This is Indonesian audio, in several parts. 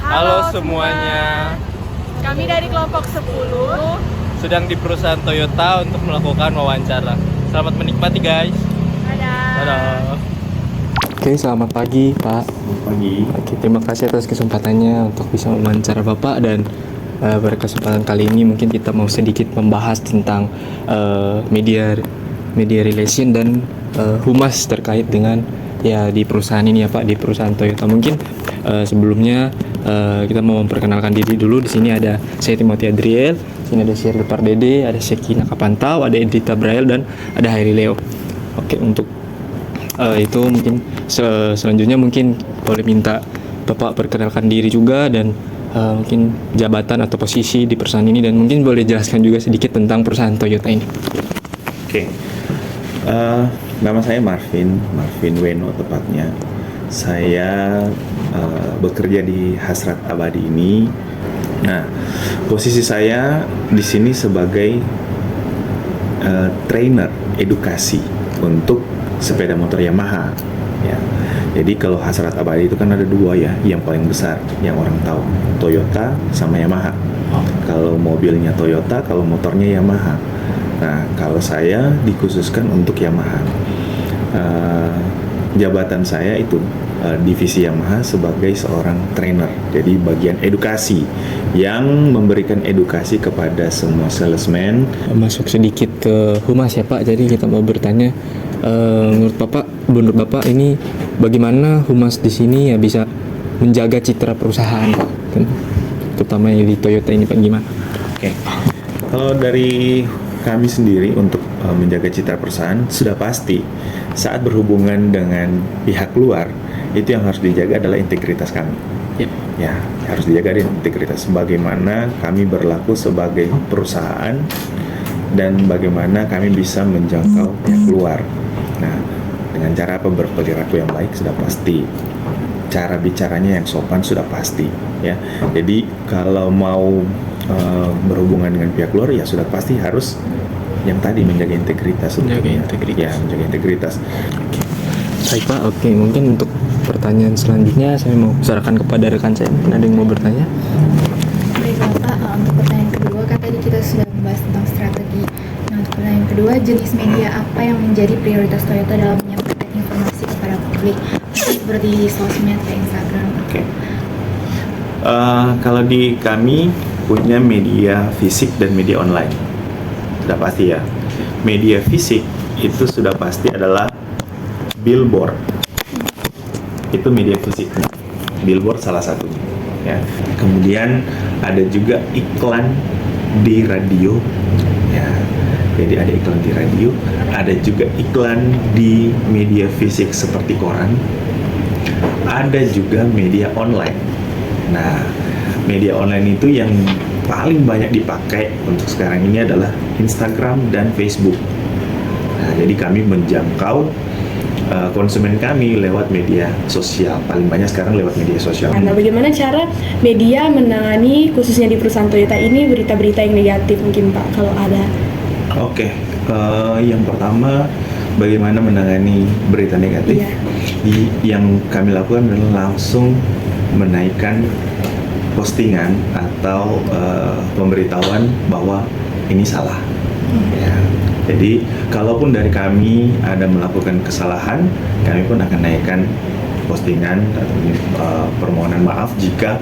Halo semuanya. Kami dari kelompok 10 Sedang di perusahaan Toyota untuk melakukan wawancara. Selamat menikmati guys. Dadah. Oke, selamat pagi Pak. Selamat pagi. Oke, terima kasih atas kesempatannya untuk bisa mewawancara Bapak. Dan pada kesempatan kali ini mungkin kita mau sedikit membahas tentang media relation dan humas terkait dengan ya di perusahaan ini ya Pak, di perusahaan Toyota. Mungkin sebelumnya kita mau memperkenalkan diri dulu. Di sini ada saya Timothy Adriel, di sini ada Shirley Pardede, ada Sekina Kapantau, ada Edita Braille dan ada Hairi Leo. Oke, untuk itu mungkin selanjutnya mungkin boleh minta Bapak perkenalkan diri juga dan mungkin jabatan atau posisi di perusahaan ini, dan mungkin boleh jelaskan juga sedikit tentang perusahaan Toyota ini. Oke. Nama saya Marvin Weno tepatnya. Saya bekerja di Hasrat Abadi ini. Nah, posisi saya di sini sebagai trainer edukasi untuk sepeda motor Yamaha. Ya. Jadi kalau Hasrat Abadi itu kan ada dua ya, yang paling besar yang orang tahu, Toyota sama Yamaha. Kalau mobilnya Toyota, kalau motornya Yamaha. Nah, kalau saya dikhususkan untuk Yamaha. Jabatan saya itu divisi Yamaha sebagai seorang trainer. Jadi bagian edukasi yang memberikan edukasi kepada semua salesman. Masuk sedikit ke humas ya Pak. Jadi kita mau bertanya, menurut Bapak ini bagaimana humas di sini ya bisa menjaga citra perusahaan, kan? Terutama di Toyota ini Pak, gimana? Oke. Kalau dari kami sendiri untuk menjaga citra perusahaan sudah pasti saat berhubungan dengan pihak luar itu yang harus dijaga adalah integritas kami. Ya, harus dijaga integritas. Bagaimana kami berlaku sebagai perusahaan dan bagaimana kami bisa menjangkau pihak luar. Nah, dengan cara apa, berperilaku yang baik sudah pasti. Cara bicaranya yang sopan sudah pasti. Ya, jadi kalau mau berhubungan dengan pihak luar ya sudah pasti harus yang tadi menjaga integritas. Menjaga integritas. Ya, menjaga integritas. Baik Pak, oke, mungkin untuk pertanyaan selanjutnya saya mau serahkan kepada rekan saya. Mungkin ada yang mau bertanya? Baiklah Pak, untuk pertanyaan kedua kan tadi kita sudah membahas tentang strategi. Nah, untuk pertanyaan kedua, jenis media apa yang menjadi prioritas Toyota dalam menyampaikan informasi kepada publik, seperti sosmed atau Instagram? Oke. Kalau di kami punya media fisik dan media online. Sudah pasti ya. Media fisik itu sudah pasti adalah billboard. Itu media fisiknya. Billboard salah satunya. Ya. Kemudian ada juga iklan di radio. Ya. Jadi ada iklan di radio, ada juga iklan di media fisik seperti koran. Ada juga media online. Nah, media online itu yang paling banyak dipakai untuk sekarang ini adalah Instagram dan Facebook. Nah, jadi kami menjangkau konsumen kami lewat media sosial. Paling banyak sekarang lewat media sosial. Nah, bagaimana cara media menangani khususnya di perusahaan Toyota ini berita-berita yang negatif mungkin Pak, kalau ada? Oke, yang pertama bagaimana menangani berita negatif? Iya. Yang kami lakukan adalah langsung menaikkan postingan atau pemberitahuan bahwa ini salah. Ya. Jadi, kalaupun dari kami ada melakukan kesalahan, kami pun akan naikkan postingan atau permohonan maaf jika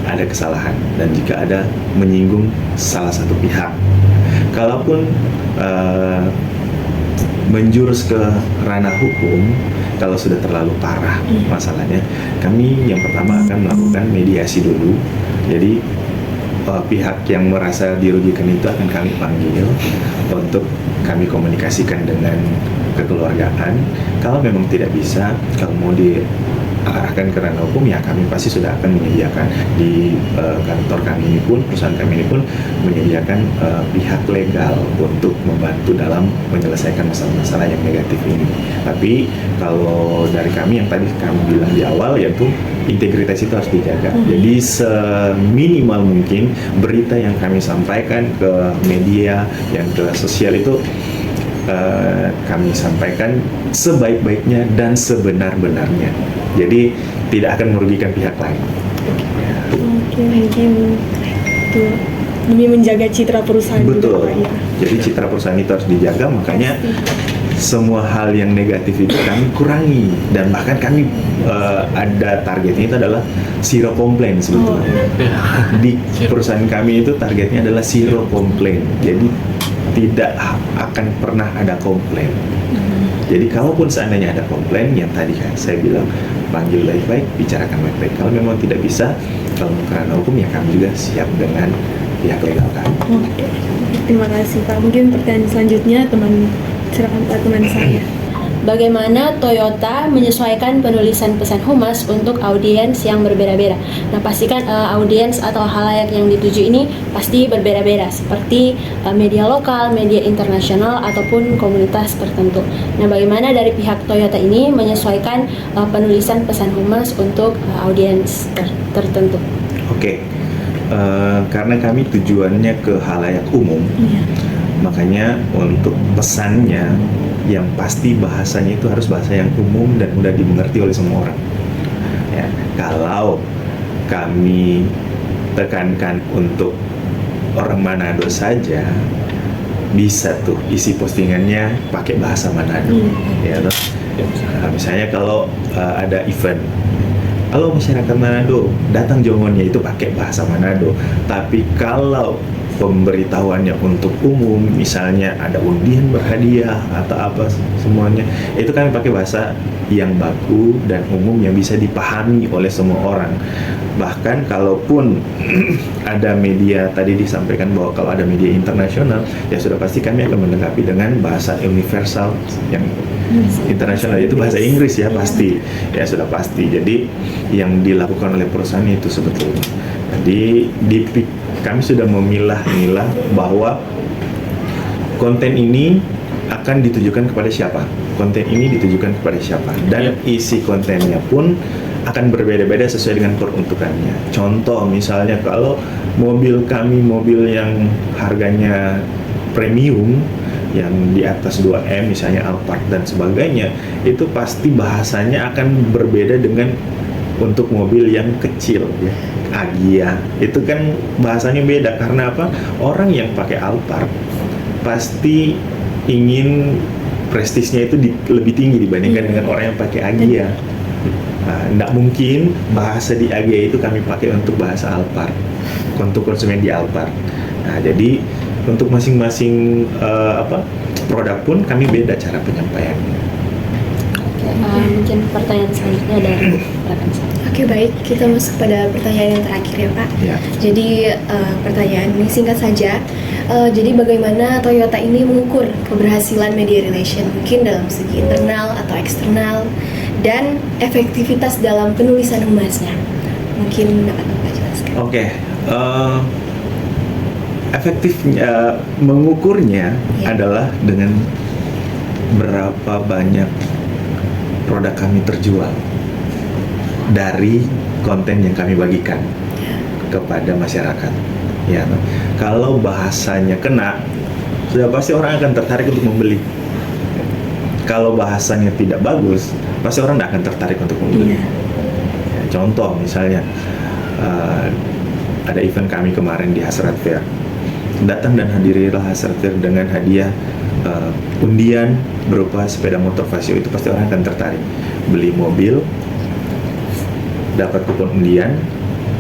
ada kesalahan dan jika ada menyinggung salah satu pihak. Kalaupun menjurus ke ranah hukum, kalau sudah terlalu parah masalahnya, kami yang pertama akan melakukan mediasi dulu. Jadi pihak yang merasa dirugikan itu akan kami panggil untuk kami komunikasikan dengan kekeluargaan. Kalau memang tidak bisa, kalau mau diarahkan ke ranah hukum, ya kami pasti sudah akan menyediakan di kantor kami ini pun, perusahaan kami ini pun menyediakan pihak legal untuk membantu dalam menyelesaikan masalah-masalah yang negatif ini. Tapi kalau dari kami yang tadi kami bilang di awal, yaitu integritas itu harus dijaga. Jadi seminimal mungkin berita yang kami sampaikan ke media, yang ke sosial itu kami sampaikan sebaik-baiknya dan sebenar-benarnya. Jadi tidak akan merugikan pihak lain. Oke, mungkin itu demi menjaga citra perusahaan Betul. juga Pak, ya. Jadi citra perusahaan itu harus dijaga, makanya semua hal yang negatif itu kami kurangi, dan bahkan kami ada targetnya itu adalah zero complaint sebetulnya. Di perusahaan kami itu targetnya adalah zero complaint. Jadi tidak akan pernah ada komplain. Jadi kalaupun seandainya ada komplain, yang tadi kan saya bilang, panggil baik-baik, bicarakan baik-baik. Kalau memang tidak bisa, kalau karena hukum ya kami juga siap dengan pihak legal kami. Oke, terima kasih Pak. Mungkin pertanyaan selanjutnya silakan Pak, teman saya. Bagaimana Toyota menyesuaikan penulisan pesan humas untuk audiens yang berbeda-beda? Nah, pastikan audiens atau halayak yang dituju ini pasti berbeda-beda, seperti media lokal, media internasional, ataupun komunitas tertentu. Nah, bagaimana dari pihak Toyota ini menyesuaikan penulisan pesan humas untuk audiens tertentu? Oke. Karena kami tujuannya ke halayak umum, makanya untuk pesannya yang pasti bahasanya itu harus bahasa yang umum dan mudah dimengerti oleh semua orang. Ya, kalau kami tekankan untuk orang Manado saja, bisa tuh isi postingannya pakai bahasa Manado. Ya, toh? Misalnya kalau ada event, halo masyarakat Manado, datang jongonnya itu pakai bahasa Manado. Tapi kalau pemberitahuannya untuk umum, misalnya ada undian berhadiah atau apa semuanya, itu kami pakai bahasa yang baku dan umum yang bisa dipahami oleh semua orang. Bahkan kalaupun ada media, tadi disampaikan bahwa kalau ada media internasional, ya sudah pasti kami akan melengkapi dengan bahasa universal yang internasional, itu bahasa Inggris ya pasti, ya sudah pasti. Jadi yang dilakukan oleh perusahaan itu sebetulnya. Jadi kami sudah memilah-milah bahwa konten ini akan ditujukan kepada siapa, konten ini ditujukan kepada siapa, dan isi kontennya pun akan berbeda-beda sesuai dengan peruntukannya. Contoh misalnya kalau mobil kami, mobil yang harganya premium, yang di atas 2M misalnya Alphard dan sebagainya, itu pasti bahasanya akan berbeda dengan untuk mobil yang kecil ya, Agya, itu kan bahasanya beda. Karena apa? Orang yang pakai Alphard pasti ingin prestisnya itu lebih tinggi dibandingkan dengan orang yang pakai Agya. Nah, tidak mungkin bahasa di Agya itu kami pakai untuk bahasa Alphard, untuk konsumen di Alphard. Nah, jadi untuk masing-masing produk pun kami beda cara penyampaiannya. Mungkin pertanyaan selanjutnya dari rekan saya. Oke, baik, kita masuk pada pertanyaan yang terakhir ya Pak. Ya. Jadi pertanyaan ini singkat saja. Jadi bagaimana Toyota ini mengukur keberhasilan media relation, mungkin dalam segi internal atau eksternal, dan efektivitas dalam penulisan humasnya? Mungkin dapat Bapak jelaskan. Oke, efektifnya mengukurnya adalah dengan berapa banyak produk kami terjual dari konten yang kami bagikan kepada masyarakat. Ya, kalau bahasanya kena, sudah pasti orang akan tertarik untuk membeli. Kalau bahasanya tidak bagus, pasti orang tidak akan tertarik untuk membeli. Ya, contoh misalnya ada event kami kemarin di Hasrat Fair. Datang dan hadirilah Hasrat Fair dengan hadiah undian berupa sepeda motor Vasio, itu pasti orang akan tertarik. Beli mobil, dapat kupon undian,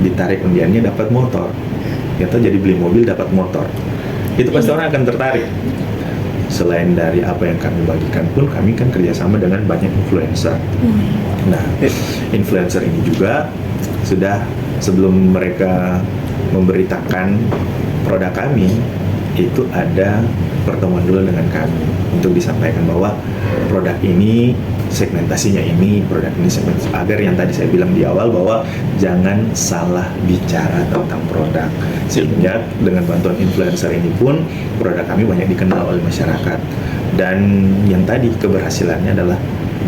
ditarik undiannya dapat motor. Atau jadi beli mobil dapat motor. Itu pasti orang akan tertarik. Selain dari apa yang kami bagikan pun, kami kan kerjasama dengan banyak influencer. Nah, influencer ini juga sudah sebelum mereka memberitakan produk kami, itu ada pertemuan dulu dengan kami untuk disampaikan bahwa produk ini segmentasinya ini, produk ini segmentasi, agar yang tadi saya bilang di awal bahwa jangan salah bicara tentang produk. Sehingga dengan bantuan influencer ini pun produk kami banyak dikenal oleh masyarakat. Dan yang tadi keberhasilannya adalah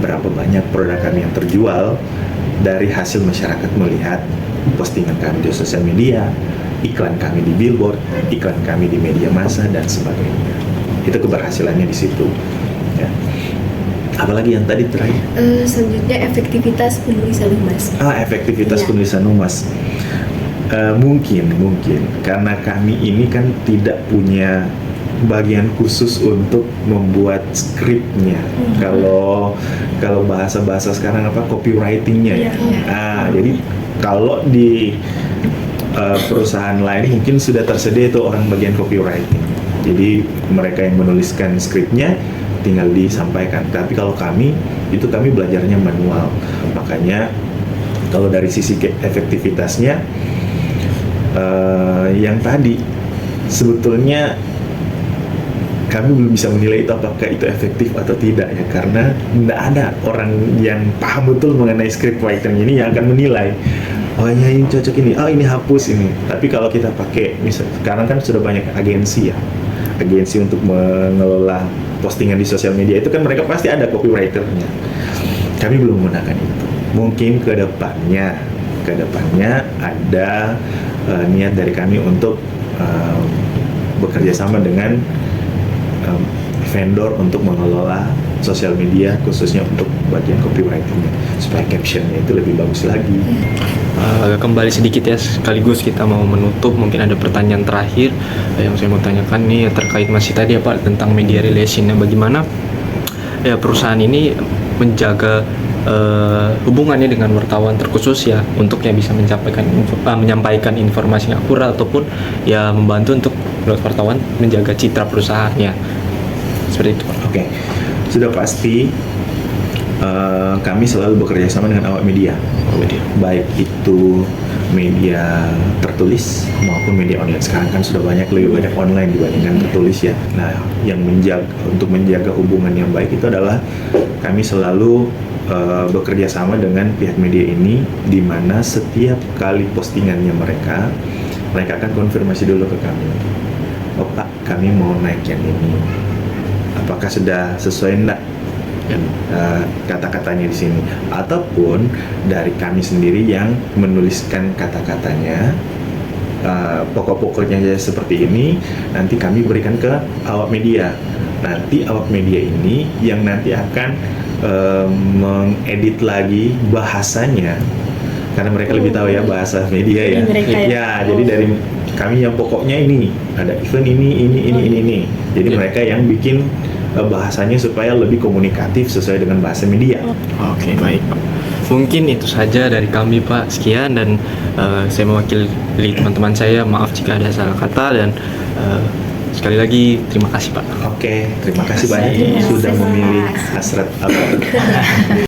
berapa banyak produk kami yang terjual dari hasil masyarakat melihat postingan kami di sosial media, iklan kami di billboard, iklan kami di media massa dan sebagainya. Itu keberhasilannya di situ. Ya. Apalagi yang tadi terakhir? Selanjutnya efektivitas penulisan humas. Efektivitas Ya. penulisan humas. Mungkin karena kami ini kan tidak punya bagian khusus untuk membuat skripnya. Kalau bahasa sekarang apa, copywritingnya ya. Jadi kalau di perusahaan lain mungkin sudah tersedia itu orang bagian copywriting. Jadi mereka yang menuliskan skripnya tinggal disampaikan. Tapi kalau kami belajarnya manual. Makanya kalau dari sisi efektivitasnya yang tadi sebetulnya kami belum bisa menilai itu apakah itu efektif atau tidak ya, karena tidak ada orang yang paham betul mengenai script writing ini yang akan menilai, oh ya ini cocok ini, oh ini hapus ini. Tapi kalau kita pakai, misal sekarang kan sudah banyak agensi untuk mengelola postingan di sosial media, itu kan mereka pasti ada copywriternya. Kami belum menggunakan itu. Mungkin kedepannya ada niat dari kami untuk bekerja sama dengan vendor untuk mengelola sosial media khususnya untuk bagian copywritingnya, supaya captionnya itu lebih bagus lagi. Kembali sedikit ya, sekaligus kita mau menutup. Mungkin ada pertanyaan terakhir yang saya mau tanyakan nih terkait masih tadi Pak tentang media relation. Bagaimana ya perusahaan ini menjaga hubungannya dengan wartawan terkhusus ya, untuk ya bisa menyampaikan informasi yang akurat ataupun ya membantu untuk wartawan menjaga citra perusahaannya, seperti itu Pak. Oke. Sudah pasti kami selalu bekerja sama dengan awak media, baik itu media tertulis maupun media online. Sekarang kan sudah lebih banyak online dibandingkan tertulis ya. Nah, yang untuk menjaga hubungan yang baik itu adalah kami selalu bekerja sama dengan pihak media ini, di mana setiap kali postingannya mereka akan konfirmasi dulu ke kami. Oh Pak, kami mau naik yang ini. Apakah sudah sesuai enggak kata-katanya di sini? Ataupun dari kami sendiri yang menuliskan kata-katanya, pokok-pokoknya seperti ini, nanti kami berikan ke awak media. Nanti awak media ini yang nanti akan mengedit lagi bahasanya, karena mereka lebih tahu ya bahasa media ya. Jadi dari kami yang pokoknya ini ada event ini. Jadi mereka yang bikin bahasanya supaya lebih komunikatif sesuai dengan bahasa media. Oke, baik Pak. Mungkin itu saja dari kami Pak. Sekian, dan saya mewakili teman-teman saya. Maaf jika ada salah kata, dan sekali lagi terima kasih Pak. Oke, terima kasih banyak sudah memilih Hasrat Abad.